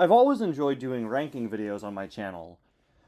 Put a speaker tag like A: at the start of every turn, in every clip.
A: I've always enjoyed doing ranking videos on my channel.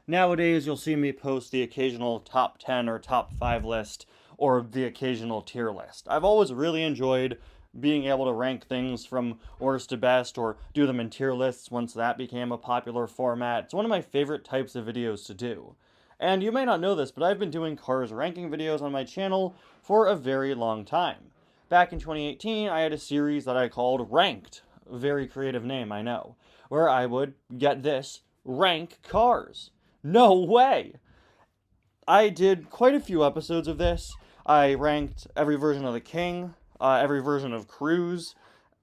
A: Nowadays, you'll see me post the occasional top 10 or top 5 list, or the occasional tier list. I've always really enjoyed being able to rank things from worst to best, or do them in tier lists once that became a popular format. It's one of my favorite types of videos to do. And you may not know this, but I've been doing cars ranking videos on my channel for a very long time. Back in 2018, I had a series that I called Ranked. A very creative name, I know. Where I would, get this, rank cars. No way! I did quite a few episodes of this. I ranked every version of the King, every version of Cruise,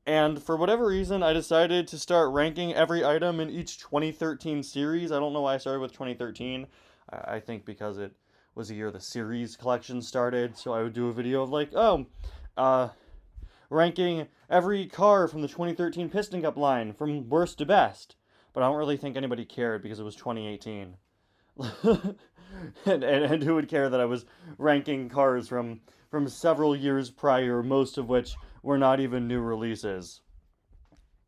A: and for whatever reason, I decided to start ranking every item in each 2013 series. I don't know why I started with 2013. I think because it was the year the series collection started, so I would do a video of like, ranking every car from the 2013 Piston Cup line from worst to best. But I don't really think anybody cared because it was 2018. and who would care that I was ranking cars from several years prior, most of which were not even new releases.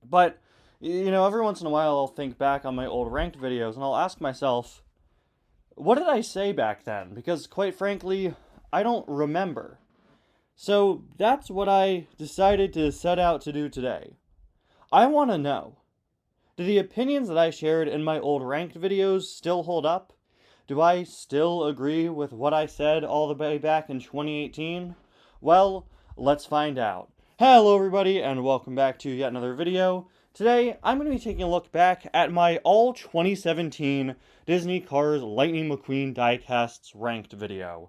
A: But, every once in a while I'll think back on my old ranked videos and I'll ask myself, what did I say back then? Because, quite frankly, I don't remember. So, that's what I decided to set out to do today. I want to know, do the opinions that I shared in my old ranked videos still hold up? Do I still agree with what I said all the way back in 2018? Well, let's find out. Hello everybody, and welcome back to yet another video. Today, I'm going to be taking a look back at my all 2017 Disney Cars Lightning McQueen Diecasts ranked video.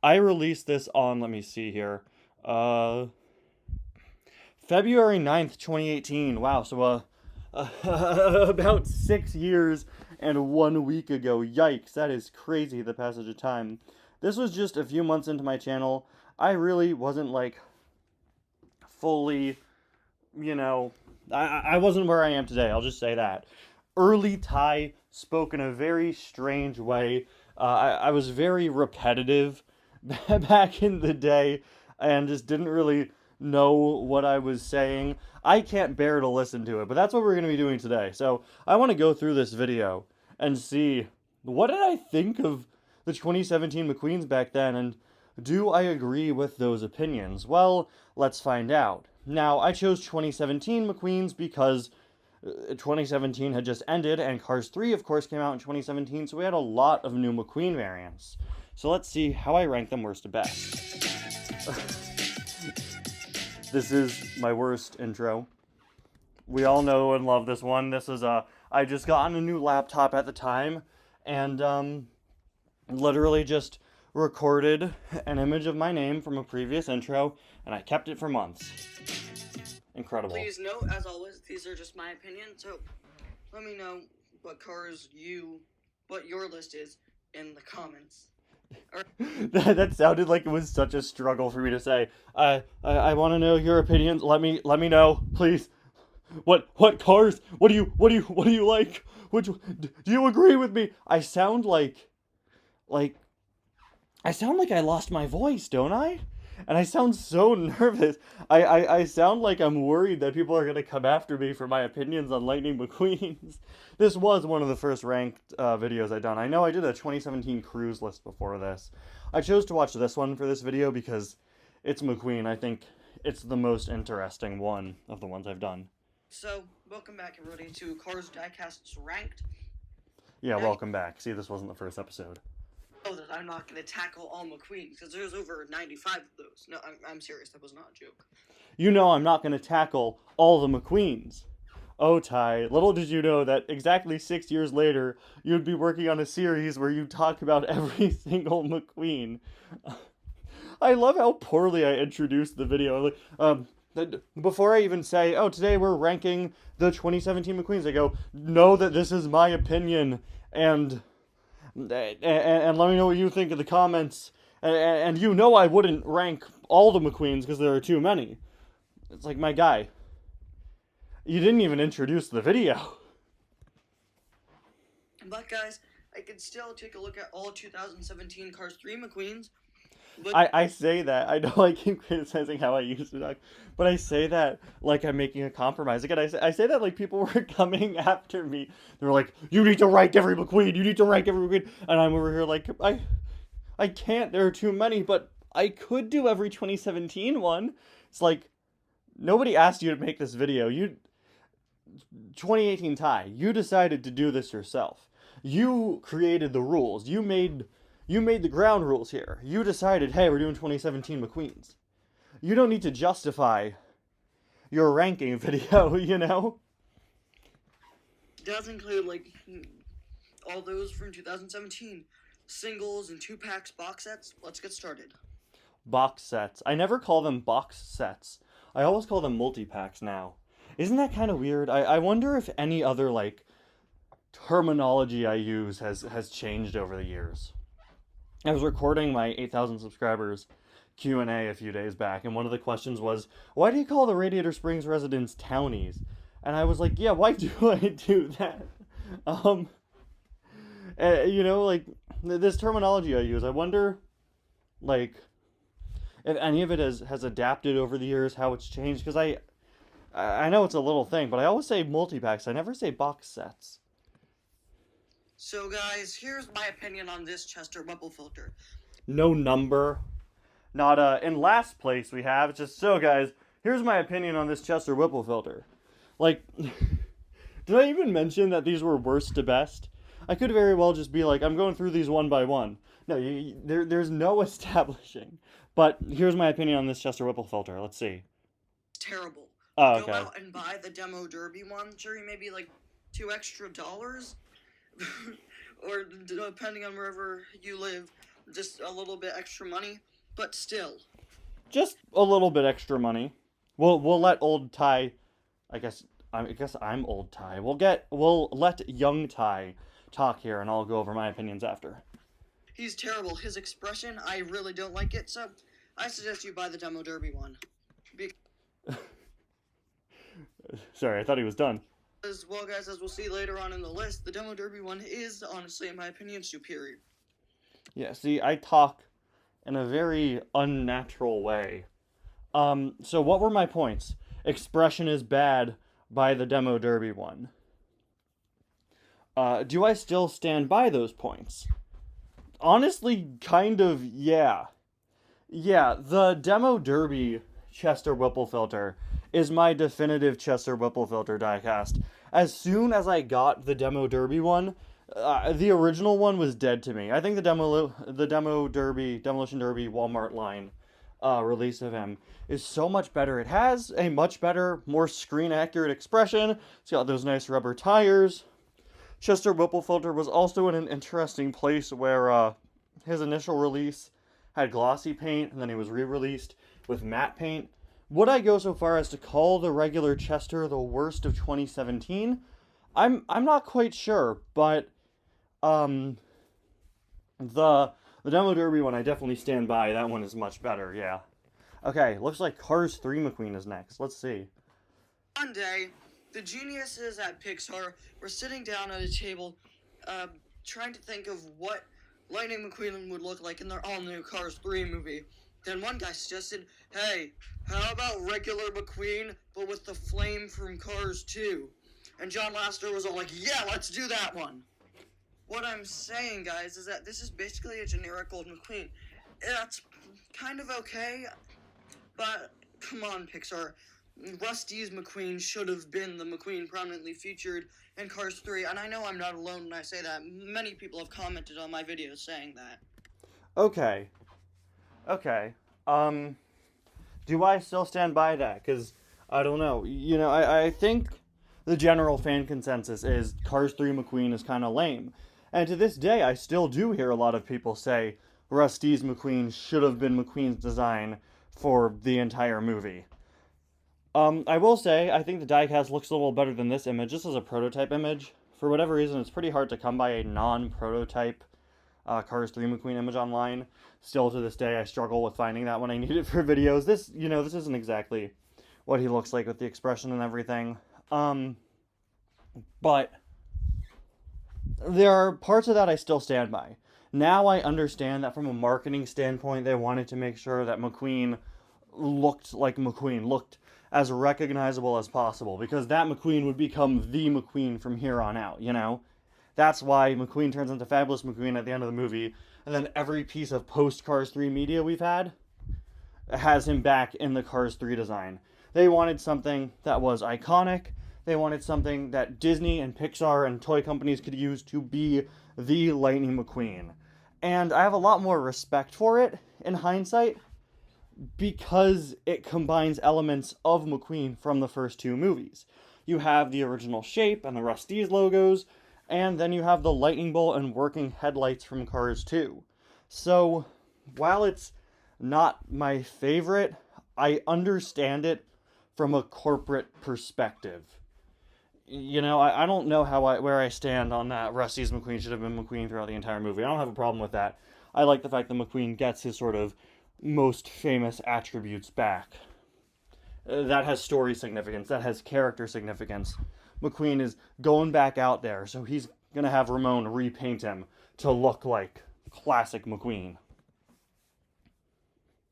A: I released this on, let me see here, February 9th, 2018. Wow, so about 6 years and 1 week ago. Yikes, that is crazy, the passage of time. This was just a few months into my channel. I really wasn't, like, fully, I wasn't where I am today, I'll just say that. Early Ty spoke in a very strange way. I was very repetitive back in the day and just didn't really know what I was saying. I can't bear to listen to it, but that's what we're going to be doing today. So I want to go through this video and see, what did I think of the 2017 McQueens back then, and do I agree with those opinions? Well, let's find out. Now, I chose 2017 McQueens because 2017 had just ended, and Cars 3, of course, came out in 2017, so we had a lot of new McQueen variants. So let's see how I rank them worst to best. This is my worst intro. We all know and love this one. This is I just got on a new laptop at the time, and literally just recorded an image of my name from a previous intro, and I kept it for months. Incredible.
B: Please note, as always, these are just my opinion, so let me know what your list is in the comments.
A: That sounded like it was such a struggle for me to say. I want to know your opinions. Let me know, please. What cars? What do you like? Do you agree with me? I sound like I lost my voice, don't I? And I sound so nervous. I sound like I'm worried that people are going to come after me for my opinions on Lightning McQueens. This was one of the first ranked videos I'd done. I know I did a 2017 Cruise list before this. I chose to watch this one for this video because it's McQueen. I think it's the most interesting one of the ones I've done.
B: So, welcome back, everybody, to Cars Diecasts Ranked.
A: Yeah, welcome back. See, this wasn't the first episode.
B: Know that I'm not going to tackle all McQueens, because there's over 95 of those. No, I'm serious, that was not a joke.
A: You know I'm not going to tackle all the McQueens. Oh, Ty, little did you know that exactly 6 years later, you'd be working on a series where you talk about every single McQueen. I love how poorly I introduced the video. Before I even say, oh, today we're ranking the 2017 McQueens, I go, know that this is my opinion, and let me know what you think in the comments. And you know I wouldn't rank all the McQueens because there are too many. It's like, my guy, you didn't even introduce the video.
B: But guys, I could still take a look at all 2017 Cars 3 McQueens. But
A: I say that. I know I keep criticizing how I used to talk, but I say that like I'm making a compromise. Again, I say that like people were coming after me. They were like, "You need to rank every McQueen. You need to rank every McQueen," and I'm over here like, I can't. There are too many, but I could do every 2017 one. It's like nobody asked you to make this video. 2018 tie. You decided to do this yourself. You created the rules. You made the ground rules here. You decided, hey, we're doing 2017 McQueens. You don't need to justify your ranking video, you know?
B: does include like all those from 2017 singles and 2 packs box sets. Let's get started.
A: Box sets. I never call them box sets. I always call them multi-packs now. Isn't that kind of weird? I wonder if any other, like, terminology I use has changed over the years. I was recording my 8,000 subscribers Q&A a few days back, and one of the questions was, why do you call the Radiator Springs residents townies? And I was like, yeah, why do I do that? Like, this terminology I use, I wonder, like, if any of it has adapted over the years, how it's changed, because I know it's a little thing, but I always say multi-packs, I never say box sets.
B: So, guys, here's my opinion on this Chester Whipple filter.
A: No number. Not, in last place we have, it's just, so guys, here's my opinion on this Chester Whipple filter. Like, did I even mention that these were worst to best? I could very well just be like, I'm going through these one by one. No, there's no establishing. But here's my opinion on this Chester Whipple filter. Let's see.
B: It's terrible.
A: Oh, okay.
B: Go out and buy the Demo Derby one. Sure, maybe like $2 extra. Or depending on wherever you live, just a little bit extra money. But still.
A: Just a little bit extra money. We'll let old Ty, I guess I'm old Ty. We'll let young Ty talk here, and I'll go over my opinions after.
B: He's terrible. His expression, I really don't like it, so I suggest you buy the Demo Derby one.
A: Sorry, I thought he was done.
B: As well, guys, as we'll see later on in the list, the Demo Derby one is, honestly, in my opinion, superior.
A: Yeah, see, I talk in a very unnatural way. So what were my points? Expression is bad by the Demo Derby one. Do I still stand by those points? Honestly, kind of, yeah. Yeah, the Demo Derby Chester Whipple filter is my definitive Chester Whipple filter diecast. As soon as I got the Demo Derby one, the original one was dead to me. I think the Demolition Derby Walmart line release of him is so much better. It has a much better, more screen-accurate expression. It's got those nice rubber tires. Chester Whipple filter was also in an interesting place where his initial release had glossy paint, and then he was re-released with matte paint. Would I go so far as to call the regular Chester the worst of 2017? I'm not quite sure, but the Demo Derby one I definitely stand by. That one is much better, yeah. Okay, looks like Cars 3 McQueen is next. Let's see.
B: One day, the geniuses at Pixar were sitting down at a table, trying to think of what Lightning McQueen would look like in their all-new Cars 3 movie. Then one guy suggested, hey, how about regular McQueen, but with the flame from Cars 2? And John Lasseter was all like, yeah, let's do that one. What I'm saying, guys, is that this is basically a generic old McQueen. That's kind of okay, but come on, Pixar. Rusty's McQueen should have been the McQueen prominently featured in Cars 3, and I know I'm not alone when I say that. Many people have commented on my videos saying that.
A: Okay. Do I still stand by that? Because, I don't know. You know, I think the general fan consensus is Cars 3 McQueen is kind of lame. And to this day, I still do hear a lot of people say Rusty's McQueen should have been McQueen's design for the entire movie. I will say, I think the diecast looks a little better than this image. This is a prototype image. For whatever reason, it's pretty hard to come by a non-prototype Cars 3 McQueen image online. Still to this day, I struggle with finding that when I need it for videos. This isn't exactly what he looks like with the expression and everything. But there are parts of that I still stand by. Now I understand that from a marketing standpoint, they wanted to make sure that McQueen looked like McQueen, looked as recognizable as possible, because that McQueen would become the McQueen from here on out, you know? That's why McQueen turns into Fabulous McQueen at the end of the movie, and then every piece of post-Cars 3 media we've had has him back in the Cars 3 design. They wanted something that was iconic. They wanted something that Disney and Pixar and toy companies could use to be the Lightning McQueen. And I have a lot more respect for it in hindsight because it combines elements of McQueen from the first two movies. You have the original shape and the Rust-eze logos, and then you have the lightning bolt and working headlights from Cars 2. So, while it's not my favorite, I understand it from a corporate perspective. You know, I don't know where I stand on that. Rust-eze McQueen should have been McQueen throughout the entire movie. I don't have a problem with that. I like the fact that McQueen gets his sort of most famous attributes back. That has story significance. That has character significance. McQueen is going back out there, so he's going to have Ramon repaint him to look like classic McQueen.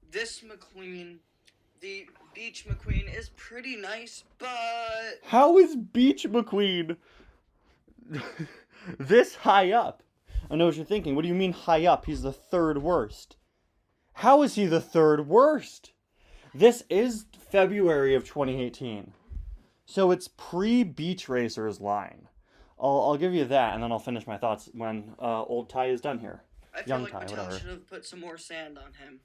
B: This McQueen, the Beach McQueen, is pretty nice, but...
A: How is Beach McQueen this high up? I know what you're thinking. What do you mean high up? He's the third worst. How is he the third worst? This is February of 2018. So it's pre-Beach Racers line. I'll give you that, and then I'll finish my thoughts when old Ty is done here.
B: I feel
A: Young
B: like
A: Ty,
B: Mattel
A: whatever.
B: should have put some more sand on him.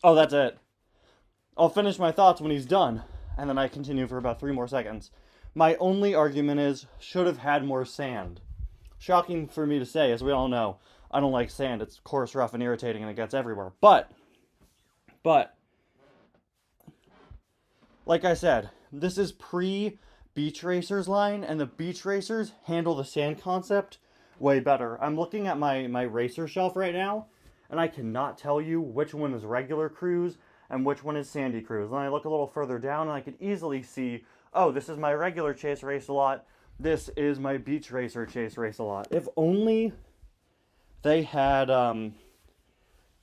A: Oh, that's it. I'll finish my thoughts when he's done, and then I continue for about 3 more seconds. My only argument is, should have had more sand. Shocking for me to say, as we all know. I don't like sand. It's coarse, rough, and irritating, and it gets everywhere. But, like I said, this is pre-Beach Racers line, and the Beach Racers handle the sand concept way better. I'm looking at my racer shelf right now, and I cannot tell you which one is regular cruise and which one is sandy cruise. And I look a little further down, and I could easily see, oh, this is my regular chase race a lot. This is my Beach Racer chase race a lot. If only they had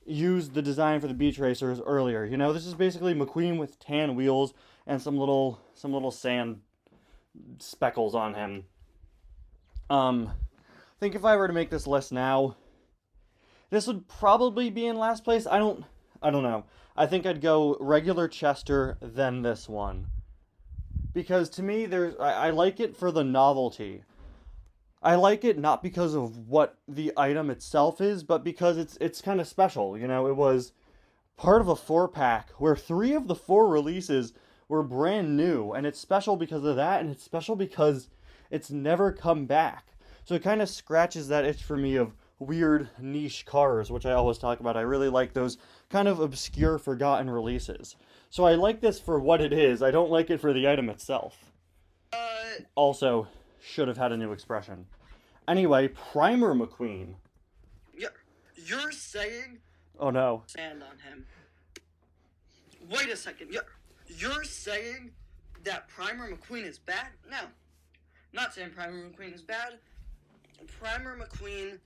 A: used the design for the Beach Racers earlier. You know, this is basically McQueen with tan wheels and some little sand speckles on him. I think if I were to make this list now, this would probably be in last place. I don't know. I think I'd go regular Chester, then this one. Because to me, I like it for the novelty. I like it not because of what the item itself is, but because it's kind of special. You know, it was part of a 4-pack where 3 of the 4 releases were brand new, and it's special because of that, and it's special because it's never come back. So it kind of scratches that itch for me of weird niche cars, which I always talk about. I really like those kind of obscure, forgotten releases. So I like this for what it is. I don't like it for the item itself. Also, should have had a new expression. Anyway, Primer McQueen.
B: You're saying...
A: Oh no.
B: Sand on him. Wait a second. You're saying that Primer McQueen is bad? No. Not saying Primer McQueen is bad. Primer McQueen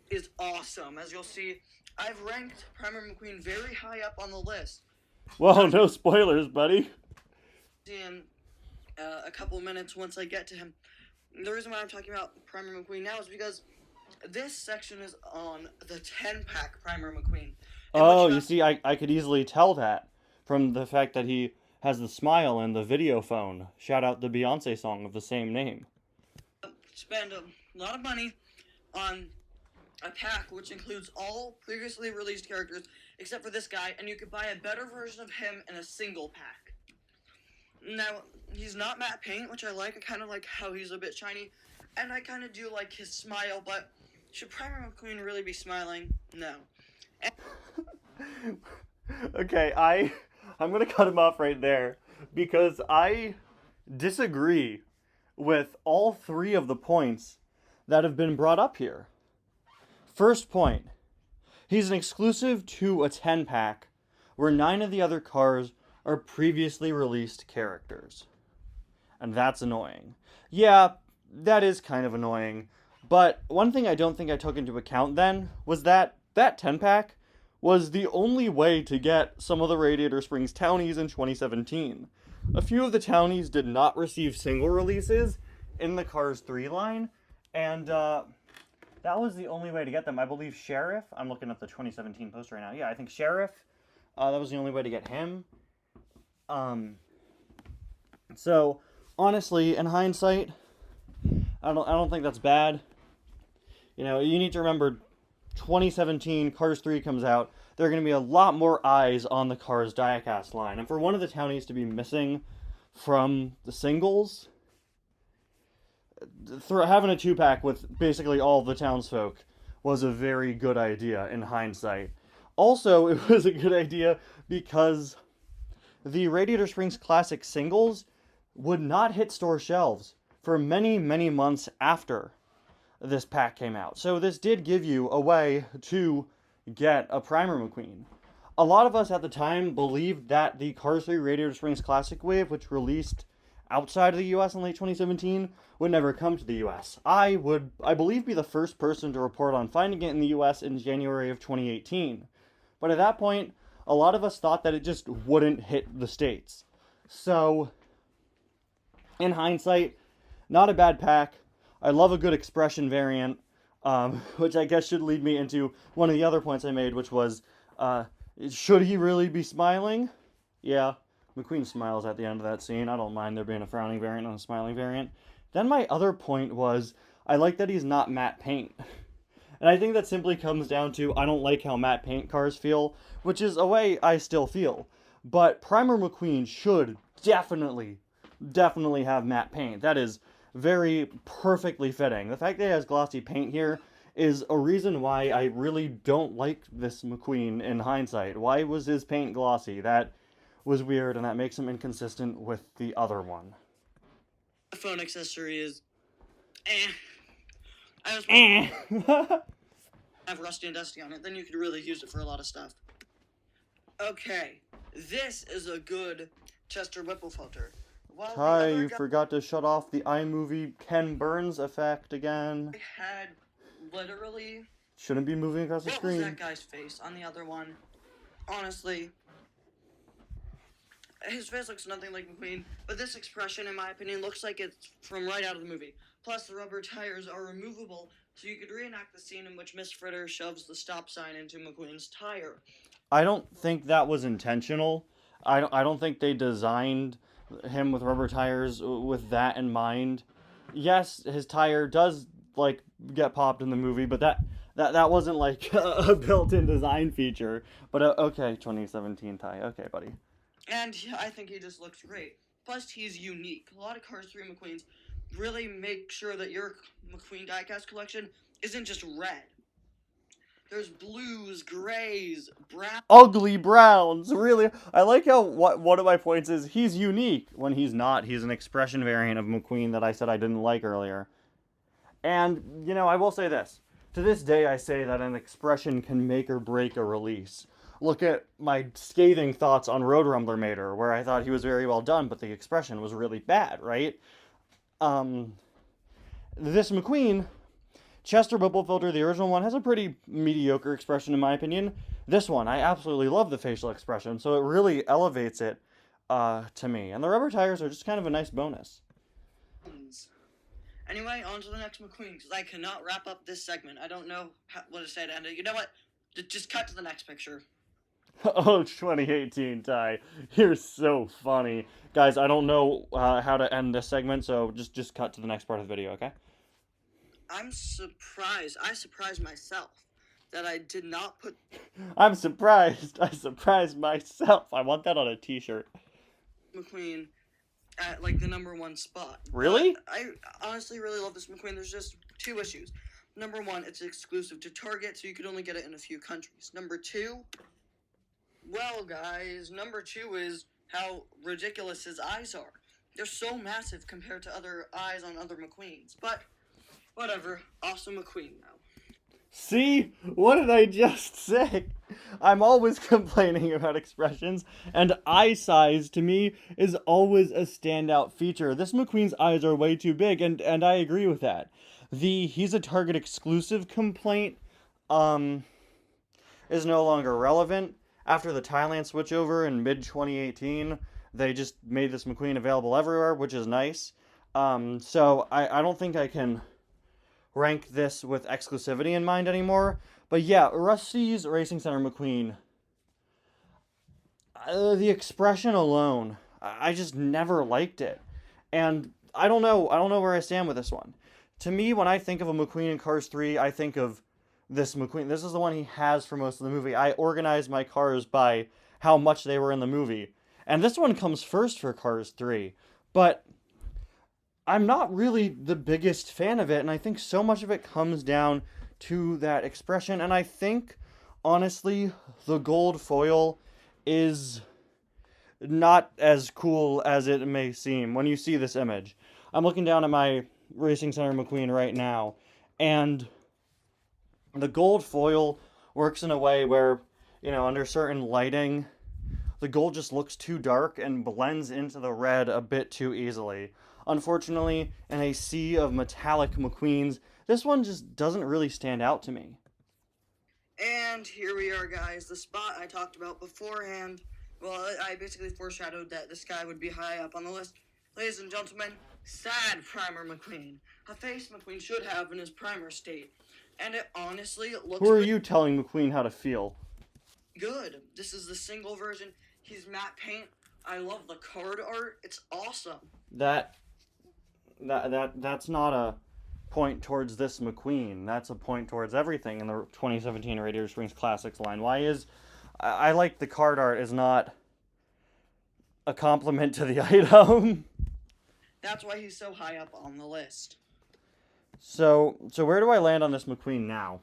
B: is awesome. As you'll see, I've ranked Primer McQueen very high up on the list.
A: Well, no spoilers, buddy.
B: In a couple of minutes once I get to him. The reason why I'm talking about Primer McQueen now is because this section is on the 10-pack Primer McQueen.
A: Oh, you see, I could easily tell that from the fact that he has the smile and the video phone. Shout out the Beyonce song of the same name.
B: Spend a lot of money on a pack which includes all previously released characters except for this guy, and you could buy a better version of him in a single pack. Now, he's not matte paint, which I like. I kind of like how he's a bit shiny, and I kind of do like his smile, but should Primer McQueen really be smiling? No.
A: Okay, I'm going to cut him off right there because I disagree with all 3 of the points that have been brought up here. First point, he's an exclusive to a 10-pack where 9 of the other cars are previously released characters. And that's annoying. Yeah, that is kind of annoying, But one thing I don't think I took into account then was that 10-pack was the only way to get some of the Radiator Springs townies in 2017. A few of the townies did not receive single releases in the Cars 3 line, and that was the only way to get them. I believe Sheriff, I'm looking at the 2017 poster right now. Yeah, I think Sheriff, that was the only way to get him. So, honestly, in hindsight, I don't think that's bad. You know, you need to remember 2017, Cars 3 comes out, there are going to be a lot more eyes on the Cars Diecast line. And for one of the townies to be missing from the singles, having a 2-pack with basically all the townsfolk was a very good idea in hindsight. Also, it was a good idea because the Radiator Springs Classic singles would not hit store shelves for many, many months after this pack came out. So this did give you a way to get a Primer McQueen. A lot of us at the time believed that the Cars 3 Radiator Springs Classic wave, which released outside of the US in late 2017, would never come to the US. I believe, be the first person to report on finding it in the US in January of 2018. But at that point, a lot of us thought that it just wouldn't hit the States. So, in hindsight, not a bad pack. I love a good expression variant, which I guess should lead me into one of the other points I made, which was, should he really be smiling? Yeah, McQueen smiles at the end of that scene. I don't mind there being a frowning variant and a smiling variant. Then my other point was, I like that he's not matte paint. And I think that simply comes down to, I don't like how matte paint cars feel, which is a way I still feel. But Primer McQueen should definitely have matte paint. That is very perfectly fitting. The fact that he has glossy paint here is a reason why I really don't like this McQueen in hindsight. Why was his paint glossy? That was weird, and that makes him inconsistent with the other one.
B: The phone accessory is I was have Rusty and Dusty on it, then you could really use it for a lot of stuff. Okay, this is a good Chester Whipple filter.
A: Ty, you forgot to shut off the iMovie Ken Burns effect again.
B: I had literally...
A: Shouldn't be moving across the screen.
B: What was that guy's face on the other one? Honestly, his face looks nothing like McQueen, but this expression, in my opinion, looks like it's from right out of the movie. Plus, the rubber tires are removable, so you could reenact the scene in which Miss Fritter shoves the stop sign into McQueen's tire.
A: I don't think that was intentional. I don't think they designed him with rubber tires with that in mind. Yes, his tire does like get popped in the movie, but that wasn't like a built-in design feature. But okay, 2017 Ty. Okay, buddy.
B: And yeah, I think he just looks great. Plus, he's unique. A lot of Cars 3 McQueens really make sure that your McQueen diecast collection isn't just red. There's blues, grays, browns.
A: Ugly browns, really. I like how one of my points is he's unique when he's not. He's an expression variant of McQueen that I said I didn't like earlier. And, you know, I will say this. To this day, I say that an expression can make or break a release. Look at my scathing thoughts on Road Rumbler Mater, where I thought he was very well done, but the expression was really bad, right? This McQueen... Chester Whipple filter, the original one, has a pretty mediocre expression in my opinion. This one, I absolutely love the facial expression, so it really elevates it to me. And the rubber tires are just kind of a nice bonus.
B: Anyway, on to the next McQueen, because I cannot wrap up this segment. I don't know what to say to end it. You know what? Just cut to the next picture.
A: Oh, 2018, Ty. You're so funny. Guys, I don't know how to end this segment, so just cut to the next part of the video, okay?
B: I'm surprised. I surprised myself that I did not put...
A: I'm surprised. I surprised myself. I want that on a t-shirt.
B: McQueen at, like, the #1 spot.
A: Really?
B: But I honestly really love this McQueen. There's just 2 issues. Number 1, it's exclusive to Target, so you could only get it in a few countries. Number 2, well, guys, number 2 is how ridiculous his eyes are. They're so massive compared to other eyes on other McQueens. But... whatever. Awesome McQueen now.
A: See? What did I just say? I'm always complaining about expressions, and eye size, to me, is always a standout feature. This McQueen's eyes are way too big, and I agree with that. The he's a Target exclusive complaint is no longer relevant. After the Thailand switchover in mid 2018, they just made this McQueen available everywhere, which is nice. So I don't think I can rank this with exclusivity in mind anymore. But yeah, Rusty's Racing Center McQueen, the expression alone, I just never liked it. And I don't know where I stand with this one. To me, when I think of a McQueen in Cars 3, I think of this McQueen. This is the one he has for most of the movie. I organized my cars by how much they were in the movie. And this one comes first for Cars 3. But I'm not really the biggest fan of it, and I think so much of it comes down to that expression. And I think, honestly, the gold foil is not as cool as it may seem when you see this image. I'm looking down at my Racing Center McQueen right now, and the gold foil works in a way where, under certain lighting, the gold just looks too dark and blends into the red a bit too easily. Unfortunately, in a sea of metallic McQueens, this one just doesn't really stand out to me.
B: And here we are, guys. The spot I talked about beforehand. Well, I basically foreshadowed that this guy would be high up on the list. Ladies and gentlemen, sad Primer McQueen. A face McQueen should have in his primer state. And it honestly looks
A: Who are you telling McQueen how to feel?
B: good. This is the single version. He's matte paint. I love the card art. It's awesome.
A: That's not a point towards this McQueen. That's a point towards everything in the 2017 Radiator Springs Classics line. I like the card art is not a compliment to the item.
B: That's why he's so high up on the list.
A: So where do I land on this McQueen now?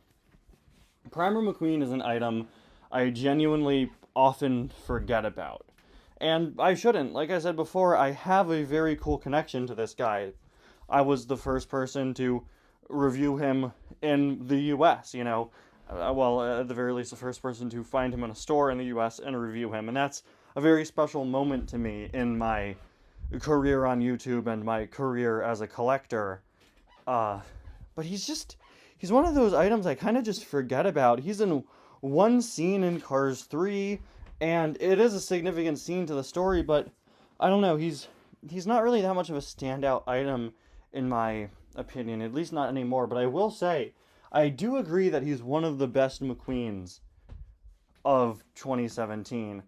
A: Primer McQueen is an item I genuinely often forget about. And I shouldn't. Like I said before, I have a very cool connection to this guy. I was the first person to review him in the US, at the very least, the first person to find him in a store in the US and review him. And that's a very special moment to me in my career on YouTube and my career as a collector. But he's one of those items I kind of just forget about. He's in one scene in Cars 3, and it is a significant scene to the story, but I don't know, he's not really that much of a standout item in my opinion, at least not anymore. But I will say, I do agree that he's one of the best McQueens of 2017.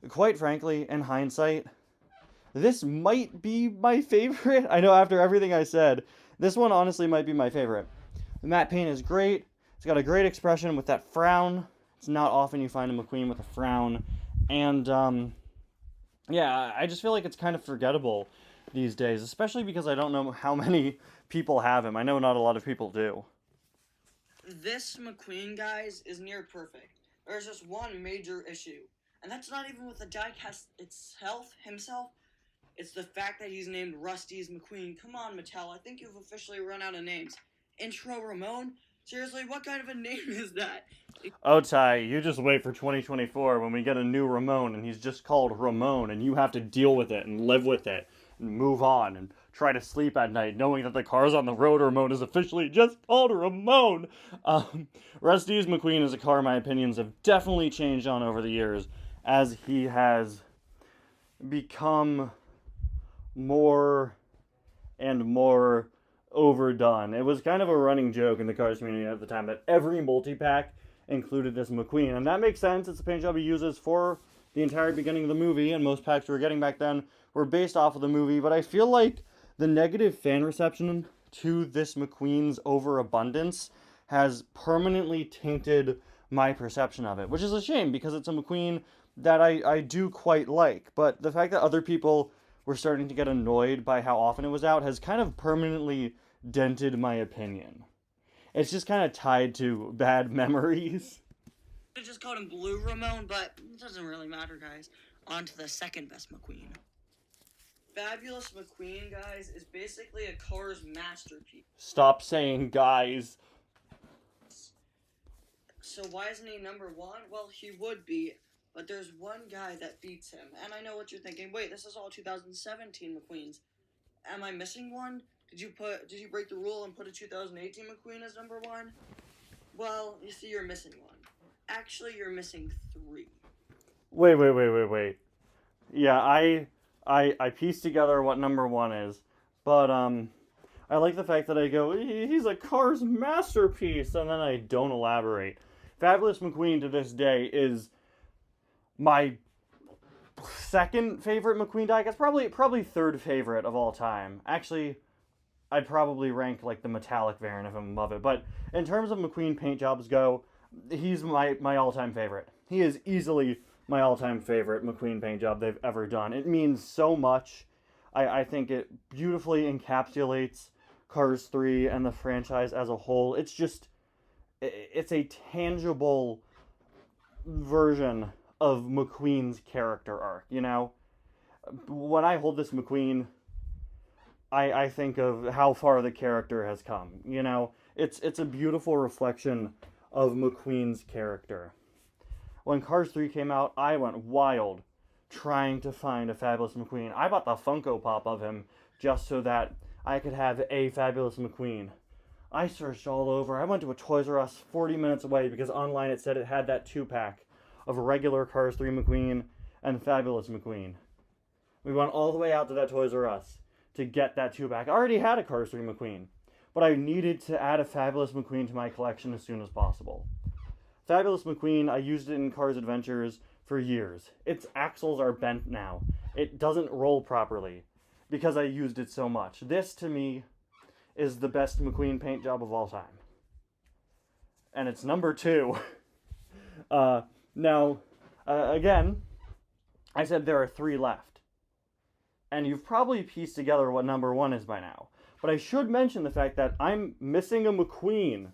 A: Quite frankly, in hindsight, this might be my favorite. I know after everything I said, this one honestly might be my favorite. The matte paint is great. It's got a great expression with that frown. It's not often you find a McQueen with a frown. And, I just feel like it's kind of forgettable these days, especially because I don't know how many people have him. I know not a lot of people do.
B: This McQueen, guys, is near perfect. There's just one major issue, and that's not even with the diecast himself. It's the fact that he's named Rusty's McQueen. Come on, Mattel, I think you've officially run out of names. Intro Ramon? Seriously, what kind of a name is that?
A: Oh, Ty, you just wait for 2024 when we get a new Ramon and he's just called Ramon and you have to deal with it and live with it and move on and try to sleep at night knowing that the car's on the road Ramon is officially just called Ramon. Rusty's McQueen is a car my opinions have definitely changed on over the years as he has become more and more overdone. It was kind of a running joke in the cars community at the time that every multi-pack included this McQueen, and that makes sense. It's the paint job he uses for the entire beginning of the movie, and most packs we were getting back then were based off of the movie. But I feel like the negative fan reception to this McQueen's overabundance has permanently tainted my perception of it, which is a shame because it's a McQueen that I do quite like. But the fact that other people were starting to get annoyed by how often it was out has kind of permanently dented my opinion. It's just kind of tied to bad memories.
B: I just called him Blue Ramon, but it doesn't really matter, guys. On to the second best McQueen. Fabulous McQueen, guys, is basically a car's masterpiece.
A: Stop saying guys.
B: So why isn't he number one? Well, he would be, but there's one guy that beats him. And I know what you're thinking. Wait, this is all 2017 McQueens. Am I missing one? Did you break the rule and put a 2018 McQueen as number 1? Well, you see, you're missing one. Actually, you're missing 3.
A: Wait. Yeah, I pieced together what number 1 is, but I like the fact that I go, he's a Cars masterpiece, and then I don't elaborate. Fabulous McQueen to this day is my second favorite McQueen diecast, probably third favorite of all time. Actually, I'd probably rank like the metallic variant of him above it. But in terms of McQueen paint jobs go, he's my all-time favorite. He is easily my all-time favorite McQueen paint job they've ever done. It means so much. I think it beautifully encapsulates Cars 3 and the franchise as a whole. It's a tangible version of McQueen's character arc, you know? When I hold this McQueen, I think of how far the character has come, you know? It's a beautiful reflection of McQueen's character. When Cars 3 came out, I went wild trying to find a Fabulous McQueen. I bought the Funko Pop of him just so that I could have a Fabulous McQueen. I searched all over. I went to a Toys R Us 40 minutes away because online it said it had that 2-pack of regular Cars 3 McQueen and Fabulous McQueen. We went all the way out to that Toys R Us to get that 2-pack. I already had a Cars 3 McQueen, but I needed to add a Fabulous McQueen to my collection as soon as possible. Fabulous McQueen, I used it in Cars Adventures for years. Its axles are bent now. It doesn't roll properly because I used it so much. This, to me, is the best McQueen paint job of all time. And it's number 2. Now, again, I said there are 3 left. And you've probably pieced together what number 1 is by now. But I should mention the fact that I'm missing a McQueen.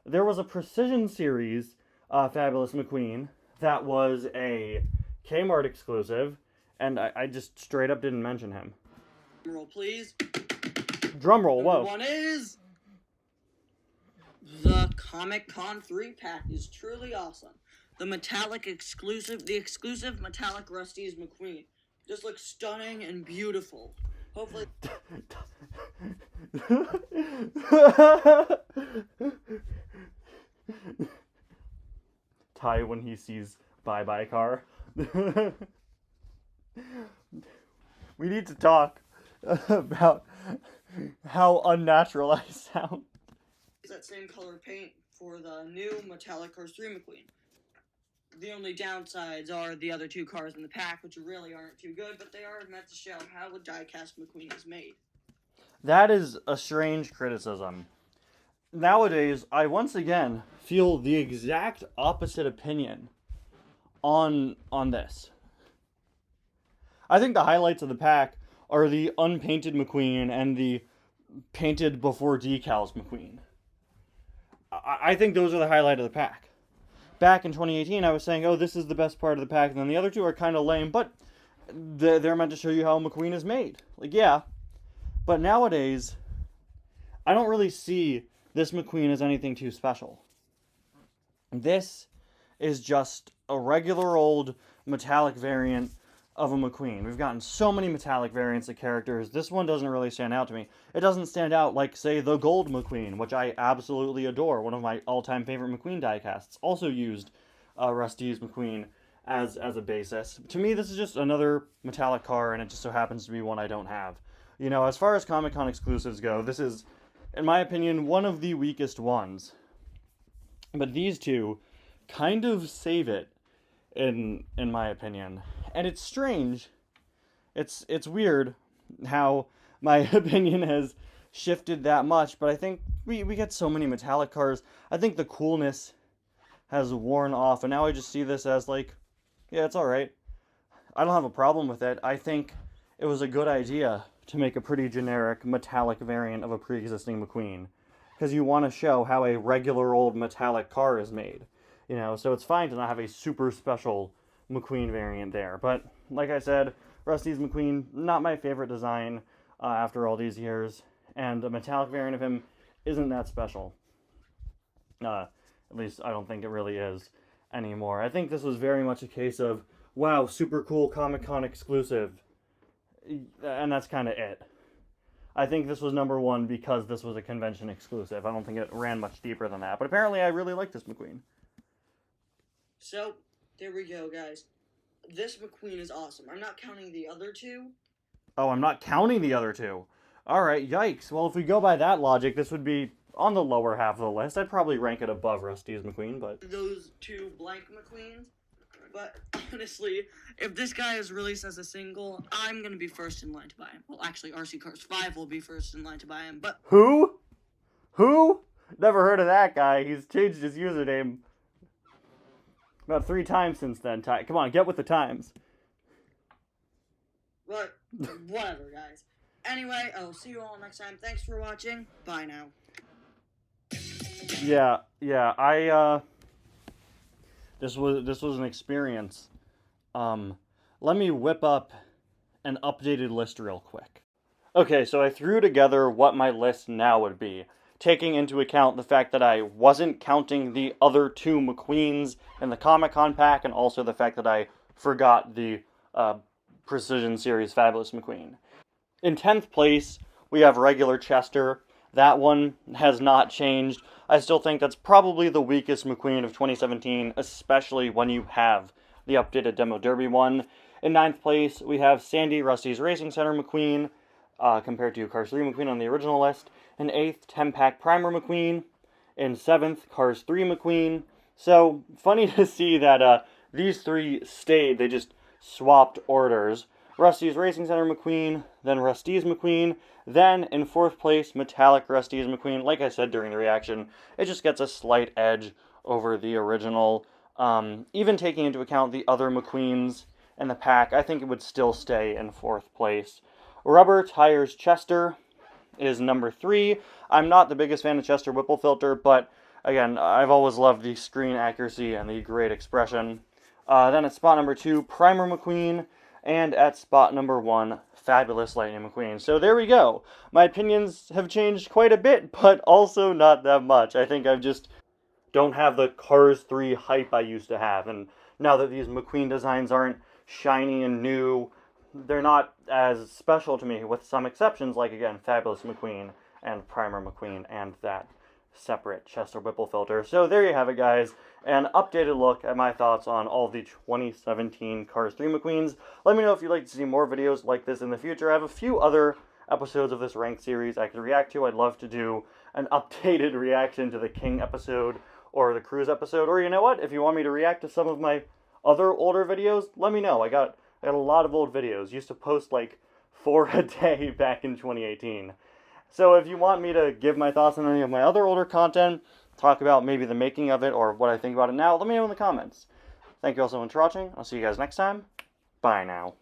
A: There was a Precision Series Fabulous McQueen that was a Kmart exclusive, and I just straight up didn't mention him.
B: Roll, please.
A: Drum roll, whoa.
B: Number 1 is... The Comic Con 3-pack is truly awesome. The exclusive metallic Rusty's McQueen. Just looks stunning and beautiful. Hopefully...
A: Ty when he sees Bye Bye Car. We need to talk about how unnatural I sound.
B: That same color paint for the new metallic Cars 3 McQueen. The only downsides are the other 2 cars in the pack, which really aren't too good, but they are meant to show how a diecast McQueen is made.
A: That is a strange criticism. Nowadays, I once again feel the exact opposite opinion on this. I think the highlights of the pack are the unpainted McQueen and the painted before decals McQueen. I think those are the highlight of the pack. Back in 2018, I was saying, oh, this is the best part of the pack, and then the other 2 are kind of lame, but they're meant to show you how McQueen is made. Like, yeah. But nowadays, I don't really see this McQueen as anything too special. This is just a regular old metallic variant of a McQueen. We've gotten so many metallic variants of characters. This one doesn't really stand out to me. It doesn't stand out like, say, the Gold McQueen, which I absolutely adore. One of my all-time favorite McQueen diecasts. Also used Rusty's McQueen as a basis. To me, this is just another metallic car, and it just so happens to be one I don't have. You know, as far as Comic-Con exclusives go, this is, in my opinion, one of the weakest ones. But these 2 kind of save it, in my opinion. And it's strange. It's weird how my opinion has shifted that much, but I think we get so many metallic cars. I think the coolness has worn off, and now I just see this as like, yeah, it's alright. I don't have a problem with it. I think it was a good idea to make a pretty generic metallic variant of a pre-existing McQueen, because you want to show how a regular old metallic car is made. You know, so it's fine to not have a super special McQueen variant there. But, like I said, Rusty's McQueen, not my favorite design after all these years. And a metallic variant of him isn't that special. At least, I don't think it really is anymore. I think this was very much a case of, wow, super cool Comic-Con exclusive. And that's kind of it. I think this was number 1 because this was a convention exclusive. I don't think it ran much deeper than that. But apparently I really like this McQueen.
B: So, there we go, guys. This McQueen is awesome. I'm not counting the other two.
A: Oh, I'm not counting the other two. Alright, yikes. Well, if we go by that logic, this would be on the lower half of the list. I'd probably rank it above Rusty's McQueen, but...
B: Those two blank McQueens. But honestly, if this guy is released as a single, I'm going to be first in line to buy him. Well, actually, RC Cars 5 will be first in line to buy him, but...
A: Who? Who? Never heard of that guy. He's changed his username about 3 times since then. Come on, get with the times.
B: But, whatever, guys. Anyway, I'll see you all next time. Thanks for watching. Bye now.
A: Yeah, this was an experience. Let me whip up an updated list real quick. Okay, so I threw together what my list now would be, taking into account the fact that I wasn't counting the other 2 McQueens in the Comic-Con pack, and also the fact that I forgot the Precision Series Fabulous McQueen. In 10th place, we have regular Chester. That one has not changed. I still think that's probably the weakest McQueen of 2017, especially when you have the updated Demo Derby one. In 9th place, we have Sandy Rusty's Racing Center McQueen, compared to Cars 3 McQueen on the original list. In 8th, 10-pack Primer McQueen. In 7th, Cars 3 McQueen. So, funny to see that these 3 stayed. They just swapped orders. Rusty's Racing Center McQueen, then Rusty's McQueen, then in 4th place, Metallic Rusty's McQueen. Like I said during the reaction, it just gets a slight edge over the original. Even taking into account the other McQueens in the pack, I think it would still stay in 4th place. Rubber Tires Chester is number 3. I'm not the biggest fan of Chester Whipple Filter, but again, I've always loved the screen accuracy and the great expression. Then at spot number 2, Primer McQueen. And at spot number 1, Fabulous Lightning McQueen. So there we go. My opinions have changed quite a bit, but also not that much. I think I just don't have the Cars 3 hype I used to have. And now that these McQueen designs aren't shiny and new, they're not as special to me, with some exceptions, like, again, Fabulous McQueen and Primer McQueen and that separate Chester Whipple filter. So there you have it, guys. An updated look at my thoughts on all of the 2017 Cars 3 McQueens. Let me know if you'd like to see more videos like this in the future. I have a few other episodes of this ranked series I could react to. I'd love to do an updated reaction to the King episode or the Cruise episode. Or you know what? If you want me to react to some of my other older videos, let me know. I got a lot of old videos. Used to post like 4 a day back in 2018. So if you want me to give my thoughts on any of my other older content, talk about maybe the making of it or what I think about it now, let me know in the comments. Thank you all so much for watching. I'll see you guys next time. Bye now.